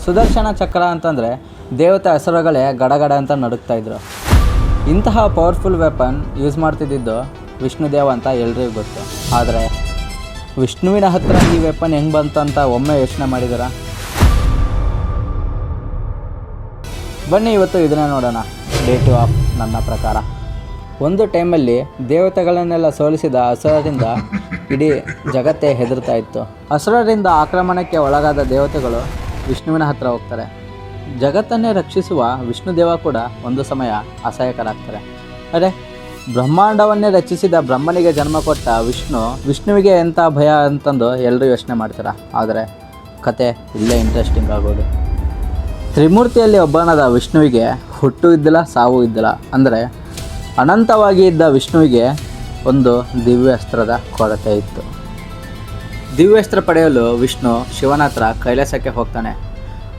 ಸುದರ್ಶನ ಚಕ್ರ ಅಂತಂದರೆ ದೇವತೆ ಹೆಸರುಗಳೇ ಗಡಗಡ ಅಂತ ನಡುಕ್ತಾ ಇದ್ರು. ಇಂತಹ ಪವರ್ಫುಲ್ ವೆಪನ್ ಯೂಸ್ ಮಾಡ್ತಿದ್ದಿದ್ದು ವಿಷ್ಣುದೇವ ಅಂತ ಎಲ್ರಿಗೂ ಗೊತ್ತು. ಆದರೆ ವಿಷ್ಣುವಿನ ಹತ್ರ ಈ ವೆಪನ್ ಹೆಂಗೆ ಬಂತು ಅಂತ ಒಮ್ಮೆ ಯೋಚನೆ ಮಾಡಿದಾರ? ಬನ್ನಿ ಇವತ್ತು ಇದನ್ನೇ ನೋಡೋಣ. ಡೇ 2 ಆಫ್ ನನ್ನ ಪ್ರಕಾರ. ಒಂದು ಟೈಮಲ್ಲಿ ದೇವತೆಗಳನ್ನೆಲ್ಲ ಸೋಲಿಸಿದ ಅಸುರರಿಂದ ಇಡೀ ಜಗತ್ತೇ ಹೆದರ್ತಾ ಇತ್ತು. ಅಸುರರಿಂದ ಆಕ್ರಮಣಕ್ಕೆ ಒಳಗಾದ ದೇವತೆಗಳು ವಿಷ್ಣುವಿನ ಹತ್ರ ಹೋಗ್ತಾರೆ. ಜಗತ್ತನ್ನೇ ರಕ್ಷಿಸುವ ವಿಷ್ಣುದೇವ ಕೂಡ ಒಂದು ಸಮಯ ಅಸಹಾಯಕರಾಗ್ತಾರೆ. ಅರೆ, ಬ್ರಹ್ಮಾಂಡವನ್ನೇ ರಚಿಸಿದ ಬ್ರಹ್ಮನಿಗೆ ಜನ್ಮ ಕೊಟ್ಟ ವಿಷ್ಣುವಿಗೆ ಎಂಥ ಭಯ ಅಂತಂದು ಎಲ್ಲರೂ ಯೋಚನೆ ಮಾಡ್ತಾರೆ. ಆದರೆ ಕತೆ ಇಲ್ಲೇ ಇಂಟ್ರೆಸ್ಟಿಂಗ್ ಆಗೋದು. ತ್ರಿಮೂರ್ತಿಯಲ್ಲಿ ಒಬ್ಬನಾದ ವಿಷ್ಣುವಿಗೆ ಹುಟ್ಟು ಇದ್ದಿಲ್ಲ, ಸಾವು ಇದ್ದಿಲ್ಲ. ಅಂದರೆ ಅನಂತವಾಗಿ ಇದ್ದ ವಿಷ್ಣುವಿಗೆ ಒಂದು ದಿವ್ಯಾಸ್ತ್ರದ ಕೊರತೆ ಇತ್ತು. ದಿವ್ಯಾಸ್ತ್ರ ಪಡೆಯಲು ವಿಷ್ಣು ಶಿವನ ಹತ್ರ ಕೈಲಾಸಕ್ಕೆ ಹೋಗ್ತಾನೆ.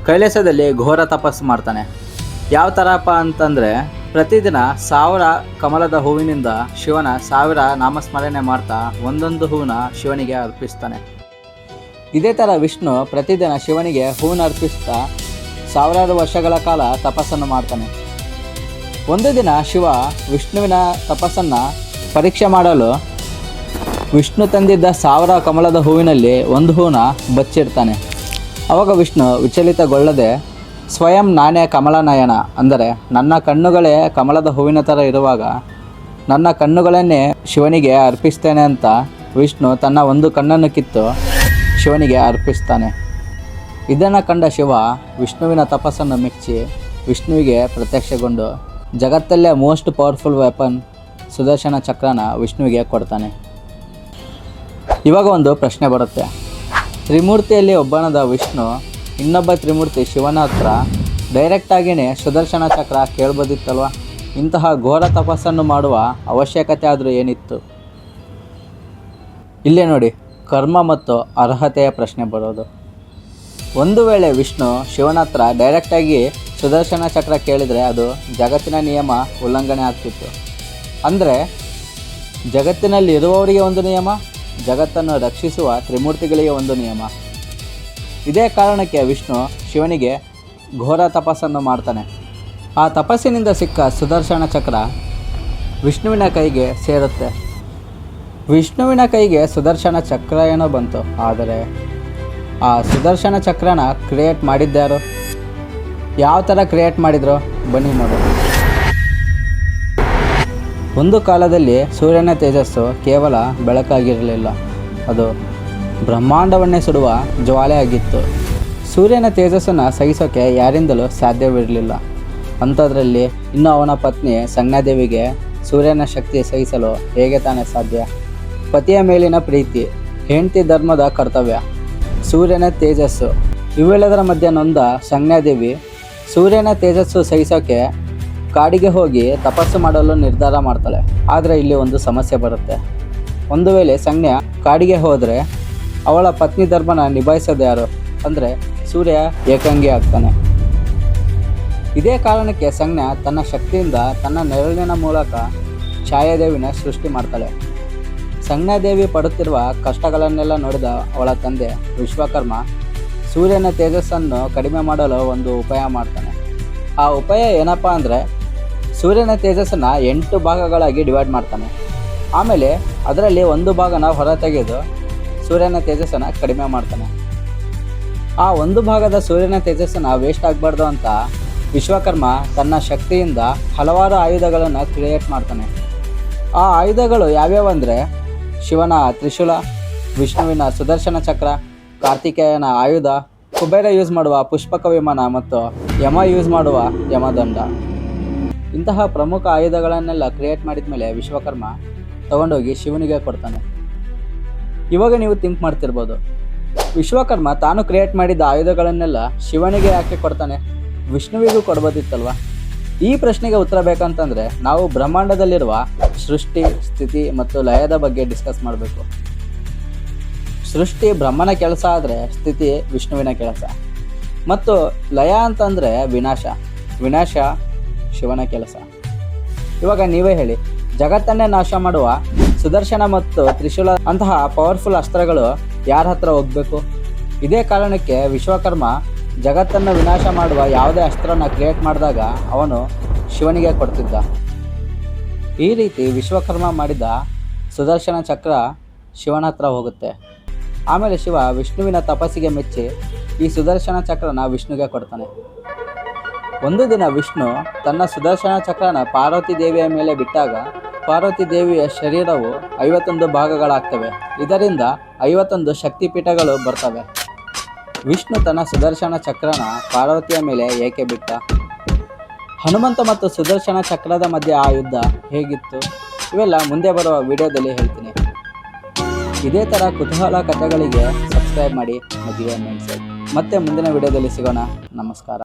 ಕೈಲಾಸದಲ್ಲಿ ಘೋರ ತಪಸ್ಸು ಮಾಡ್ತಾನೆ. ಯಾವ ಥರಪ್ಪ ಅಂತಂದರೆ, ಪ್ರತಿದಿನ 1000 ಕಮಲದ ಹೂವಿನಿಂದ ಶಿವನ 1000 ನಾಮಸ್ಮರಣೆ ಮಾಡ್ತಾ ಒಂದೊಂದು ಹೂವನ್ನ ಶಿವನಿಗೆ ಅರ್ಪಿಸ್ತಾನೆ. ಇದೇ ಥರ ವಿಷ್ಣು ಪ್ರತಿದಿನ ಶಿವನಿಗೆ ಹೂವನ್ನು ಅರ್ಪಿಸ್ತಾ 1000 ವರ್ಷಗಳ ಕಾಲ ತಪಸ್ಸನ್ನು ಮಾಡ್ತಾನೆ. ಒಂದು ದಿನ ಶಿವ ವಿಷ್ಣುವಿನ ತಪಸ್ಸನ್ನು ಪರೀಕ್ಷೆ ಮಾಡಲು ವಿಷ್ಣು ತಂದಿದ್ದ 1000 ಕಮಲದ ಹೂವಿನಲ್ಲಿ ಒಂದು ಹೂವನ್ನ ಬಚ್ಚಿಡ್ತಾನೆ. ಆವಾಗ ವಿಷ್ಣು ವಿಚಲಿತಗೊಳ್ಳದೆ, ಸ್ವಯಂ ನಾನೇ ಕಮಲನಯನ, ಅಂದರೆ ನನ್ನ ಕಣ್ಣುಗಳೇ ಕಮಲದ ಹೂವಿನ ಥರ ಇರುವಾಗ ನನ್ನ ಕಣ್ಣುಗಳನ್ನೇ ಶಿವನಿಗೆ ಅರ್ಪಿಸ್ತೇನೆ ಅಂತ ವಿಷ್ಣು ತನ್ನ ಒಂದು ಕಣ್ಣನ್ನು ಕಿತ್ತು ಶಿವನಿಗೆ ಅರ್ಪಿಸ್ತಾನೆ. ಇದನ್ನು ಕಂಡ ಶಿವ ವಿಷ್ಣುವಿನ ತಪಸ್ಸನ್ನು ಮೆಚ್ಚಿ ವಿಷ್ಣುವಿಗೆ ಪ್ರತ್ಯಕ್ಷಗೊಂಡು ಜಗತ್ತಲ್ಲೇ ಮೋಸ್ಟ್ ಪವರ್ಫುಲ್ ವೆಪನ್ ಸುದರ್ಶನ ಚಕ್ರನ ವಿಷ್ಣುವಿಗೆ ಕೊಡ್ತಾನೆ. ಇವಾಗ ಒಂದು ಪ್ರಶ್ನೆ ಬರುತ್ತೆ. ತ್ರಿಮೂರ್ತಿಯಲ್ಲಿ ಒಬ್ಬನಾದ ವಿಷ್ಣು ಇನ್ನೊಬ್ಬ ತ್ರಿಮೂರ್ತಿ ಶಿವನ ಹತ್ರ ಡೈರೆಕ್ಟಾಗಿಯೇ ಸುದರ್ಶನ ಚಕ್ರ ಕೇಳ್ಬೋದಿತ್ತಲ್ವ? ಇಂತಹ ಘೋರ ತಪಸ್ಸನ್ನು ಮಾಡುವ ಅವಶ್ಯಕತೆ ಆದರೂ ಏನಿತ್ತು? ಇಲ್ಲೇ ನೋಡಿ, ಕರ್ಮ ಮತ್ತು ಅರ್ಹತೆಯ ಪ್ರಶ್ನೆ ಬರೋದು. ಒಂದು ವೇಳೆ ವಿಷ್ಣು ಶಿವನ ಹತ್ರ ಡೈರೆಕ್ಟಾಗಿ ಸುದರ್ಶನ ಚಕ್ರ ಕೇಳಿದರೆ ಅದು ಜಗತ್ತಿನ ನಿಯಮ ಉಲ್ಲಂಘನೆ ಆಗ್ತಿತ್ತು. ಅಂದರೆ ಜಗತ್ತಿನಲ್ಲಿ ಇರುವವರಿಗೆ ಒಂದು ನಿಯಮ, ಜಗತ್ತನ್ನು ರಕ್ಷಿಸುವ ತ್ರಿಮೂರ್ತಿಗಳಿಗೆ ಒಂದು ನಿಯಮ. ಇದೇ ಕಾರಣಕ್ಕೆ ವಿಷ್ಣು ಶಿವನಿಗೆ ಘೋರ ತಪಸ್ಸನ್ನು ಮಾಡ್ತಾನೆ. ಆ ತಪಸ್ಸಿನಿಂದ ಸಿಕ್ಕ ಸುದರ್ಶನ ಚಕ್ರ ವಿಷ್ಣುವಿನ ಕೈಗೆ ಸೇರುತ್ತೆ. ವಿಷ್ಣುವಿನ ಕೈಗೆ ಸುದರ್ಶನ ಚಕ್ರ ಏನೋ ಬಂತು. ಆದರೆ ಆ ಸುದರ್ಶನ ಚಕ್ರನ ಕ್ರಿಯೇಟ್ ಮಾಡಿದ್ದ್ಯಾರು? ಯಾವ ಥರ ಕ್ರಿಯೇಟ್ ಮಾಡಿದ್ರು ಬನ್ನಿ ನೋಡೋಣ. ಒಂದು ಕಾಲದಲ್ಲಿ ಸೂರ್ಯನ ತೇಜಸ್ಸು ಕೇವಲ ಬೆಳಕಾಗಿರಲಿಲ್ಲ, ಅದು ಬ್ರಹ್ಮಾಂಡವನ್ನೇ ಸುಡುವ ಜ್ವಾಲೆ ಆಗಿತ್ತು. ಸೂರ್ಯನ ತೇಜಸ್ಸನ್ನು ಸಹಿಸೋಕ್ಕೆ ಯಾರಿಂದಲೂ ಸಾಧ್ಯವಿರಲಿಲ್ಲ. ಅಂಥದ್ರಲ್ಲಿ ಇನ್ನು ಅವನ ಪತ್ನಿ ಸಂಜ್ಞಾದೇವಿಗೆ ಸೂರ್ಯನ ಶಕ್ತಿ ಸಹಿಸಲು ಹೇಗೆ ತಾನೇ ಸಾಧ್ಯ? ಪತಿಯ ಮೇಲಿನ ಪ್ರೀತಿ, ಹೆಂಡತಿ ಧರ್ಮದ ಕರ್ತವ್ಯ, ಸೂರ್ಯನ ತೇಜಸ್ಸು ಇವೆಲ್ಲದರ ಮಧ್ಯೆ ನೊಂದ ಸಂಜ್ಞಾದೇವಿ ಸೂರ್ಯನ ತೇಜಸ್ಸು ಸಹಿಸೋಕ್ಕೆ ಕಾಡಿಗೆ ಹೋಗಿ ತಪಸ್ಸು ಮಾಡಲು ನಿರ್ಧಾರ ಮಾಡ್ತಾಳೆ. ಆದರೆ ಇಲ್ಲಿ ಒಂದು ಸಮಸ್ಯೆ ಬರುತ್ತೆ. ಒಂದು ವೇಳೆ ಸಂಜ್ಞಾ ಕಾಡಿಗೆ ಹೋದರೆ ಅವಳ ಪತ್ನಿ ಧರ್ಮನ ನಿಭಾಯಿಸೋದು ಯಾರು? ಅಂದರೆ ಸೂರ್ಯ ಏಕಾಂಗಿ ಆಗ್ತಾನೆ. ಇದೇ ಕಾರಣಕ್ಕೆ ಸಂಜ್ಞಾ ತನ್ನ ಶಕ್ತಿಯಿಂದ ತನ್ನ ನೆರಳಿನ ಮೂಲಕ ಛಾಯಾದೇವಿನ ಸೃಷ್ಟಿ ಮಾಡ್ತಾಳೆ. ಸಂಜ್ಞಾದೇವಿ ಪಡುತ್ತಿರುವ ಕಷ್ಟಗಳನ್ನೆಲ್ಲ ನೋಡಿದ ಅವಳ ತಂದೆ ವಿಶ್ವಕರ್ಮ ಸೂರ್ಯನ ತೇಜಸ್ಸನ್ನು ಕಡಿಮೆ ಮಾಡಲು ಒಂದು ಉಪಾಯ ಮಾಡ್ತಾನೆ. ಆ ಉಪಾಯ ಏನಪ್ಪ ಅಂದರೆ, ಸೂರ್ಯನ ತೇಜಸ್ಸನ್ನು 8 ಭಾಗಗಳಾಗಿ ಡಿವೈಡ್ ಮಾಡ್ತಾನೆ. ಆಮೇಲೆ ಅದರಲ್ಲಿ ಒಂದು ಭಾಗನ ಹೊರತೆಗೆದು ಸೂರ್ಯನ ತೇಜಸ್ಸನ್ನು ಕಡಿಮೆ ಮಾಡ್ತಾನೆ. ಆ ಒಂದು ಭಾಗದ ಸೂರ್ಯನ ತೇಜಸ್ಸನ್ನು ವೇಸ್ಟ್ ಆಗಬಾರ್ದು ಅಂತ ವಿಶ್ವಕರ್ಮ ತನ್ನ ಶಕ್ತಿಯಿಂದ ಹಲವಾರು ಆಯುಧಗಳನ್ನು ಕ್ರಿಯೇಟ್ ಮಾಡ್ತಾನೆ. ಆ ಆಯುಧಗಳು ಯಾವ್ಯಾವ ಅಂದರೆ, ಶಿವನ ತ್ರಿಶೂಲ, ವಿಷ್ಣುವಿನ ಸುದರ್ಶನ ಚಕ್ರ, ಕಾರ್ತಿಕೇಯನ ಆಯುಧ, ಕುಬೇರ ಯೂಸ್ ಮಾಡುವ ಪುಷ್ಪಕ ವಿಮಾನ ಮತ್ತು ಯಮ ಯೂಸ್ ಮಾಡುವ ಯಮದಂಡ. ಇಂತಹ ಪ್ರಮುಖ ಆಯುಧಗಳನ್ನೆಲ್ಲ ಕ್ರಿಯೇಟ್ ಮಾಡಿದ ಮೇಲೆ ವಿಶ್ವಕರ್ಮ ತಗೊಂಡೋಗಿ ಶಿವನಿಗೆ ಕೊಡ್ತಾನೆ. ಇವಾಗ ನೀವು ಥಿಂಕ್ ಮಾಡ್ತಿರ್ಬೋದು, ವಿಶ್ವಕರ್ಮ ತಾನು ಕ್ರಿಯೇಟ್ ಮಾಡಿದ ಆಯುಧಗಳನ್ನೆಲ್ಲ ಶಿವನಿಗೆ ಯಾಕೆ ಕೊಡ್ತಾನೆ? ವಿಷ್ಣುವಿಗೂ ಕೊಡ್ಬೋದಿತ್ತಲ್ವ? ಈ ಪ್ರಶ್ನೆಗೆ ಉತ್ತರ ಬೇಕಂತಂದರೆ ನಾವು ಬ್ರಹ್ಮಾಂಡದಲ್ಲಿರುವ ಸೃಷ್ಟಿ, ಸ್ಥಿತಿ ಮತ್ತು ಲಯದ ಬಗ್ಗೆ ಡಿಸ್ಕಸ್ ಮಾಡಬೇಕು. ಸೃಷ್ಟಿ ಬ್ರಹ್ಮನ ಕೆಲಸ ಆದರೆ ಸ್ಥಿತಿ ವಿಷ್ಣುವಿನ ಕೆಲಸ, ಮತ್ತು ಲಯ ಅಂತಂದರೆ ವಿನಾಶ ಶಿವನ ಕೆಲಸ. ಇವಾಗ ನೀವೇ ಹೇಳಿ, ಜಗತ್ತನ್ನೇ ನಾಶ ಮಾಡುವ ಸುದರ್ಶನ ಮತ್ತು ತ್ರಿಶೂಲ ಅಂತಹ ಪವರ್ಫುಲ್ ಅಸ್ತ್ರಗಳು ಯಾರ ಹತ್ರ ಹೋಗಬೇಕು? ಇದೇ ಕಾರಣಕ್ಕೆ ವಿಶ್ವಕರ್ಮ ಜಗತ್ತನ್ನು ವಿನಾಶ ಮಾಡುವ ಯಾವುದೇ ಅಸ್ತ್ರನ ಕ್ರಿಯೇಟ್ ಮಾಡಿದಾಗ ಅವನು ಶಿವನಿಗೆ ಕೊಡ್ತಿದ್ದ. ಈ ರೀತಿ ವಿಶ್ವಕರ್ಮ ಮಾಡಿದ ಸುದರ್ಶನ ಚಕ್ರ ಶಿವನ ಹತ್ರ ಹೋಗುತ್ತೆ. ಆಮೇಲೆ ಶಿವ ವಿಷ್ಣುವಿನ ತಪಸ್ಸಿಗೆ ಮೆಚ್ಚಿ ಈ ಸುದರ್ಶನ ಚಕ್ರನ ವಿಷ್ಣುಗೆ ಕೊಡ್ತಾನೆ. ಒಂದು ದಿನ ವಿಷ್ಣು ತನ್ನ ಸುದರ್ಶನ ಚಕ್ರನ ಪಾರ್ವತಿ ದೇವಿಯ ಮೇಲೆ ಬಿಟ್ಟಾಗ ಪಾರ್ವತಿ ದೇವಿಯ ಶರೀರವು 51 ಭಾಗಗಳಾಗ್ತವೆ. ಇದರಿಂದ 51 ಶಕ್ತಿಪೀಠಗಳು ಬರ್ತವೆ. ವಿಷ್ಣು ತನ್ನ ಸುದರ್ಶನ ಚಕ್ರನ ಪಾರ್ವತಿಯ ಮೇಲೆ ಏಕೆ ಬಿಟ್ಟ? ಹನುಮಂತ ಮತ್ತು ಸುದರ್ಶನ ಚಕ್ರದ ಮಧ್ಯೆ ಆ ಯುದ್ಧ ಹೇಗಿತ್ತು? ಇವೆಲ್ಲ ಮುಂದೆ ಬರುವ ವಿಡಿಯೋದಲ್ಲಿ ಹೇಳ್ತೀನಿ. ಇದೇ ಥರ ಕುತೂಹಲ ಕಥೆಗಳಿಗೆ ಸಬ್ಸ್ಕ್ರೈಬ್ ಮಾಡಿ ಮದುವೆ ಮೈಂಡ್ಸೆಟ್. ಮತ್ತೆ ಮುಂದಿನ ವಿಡಿಯೋದಲ್ಲಿ ಸಿಗೋಣ. ನಮಸ್ಕಾರ.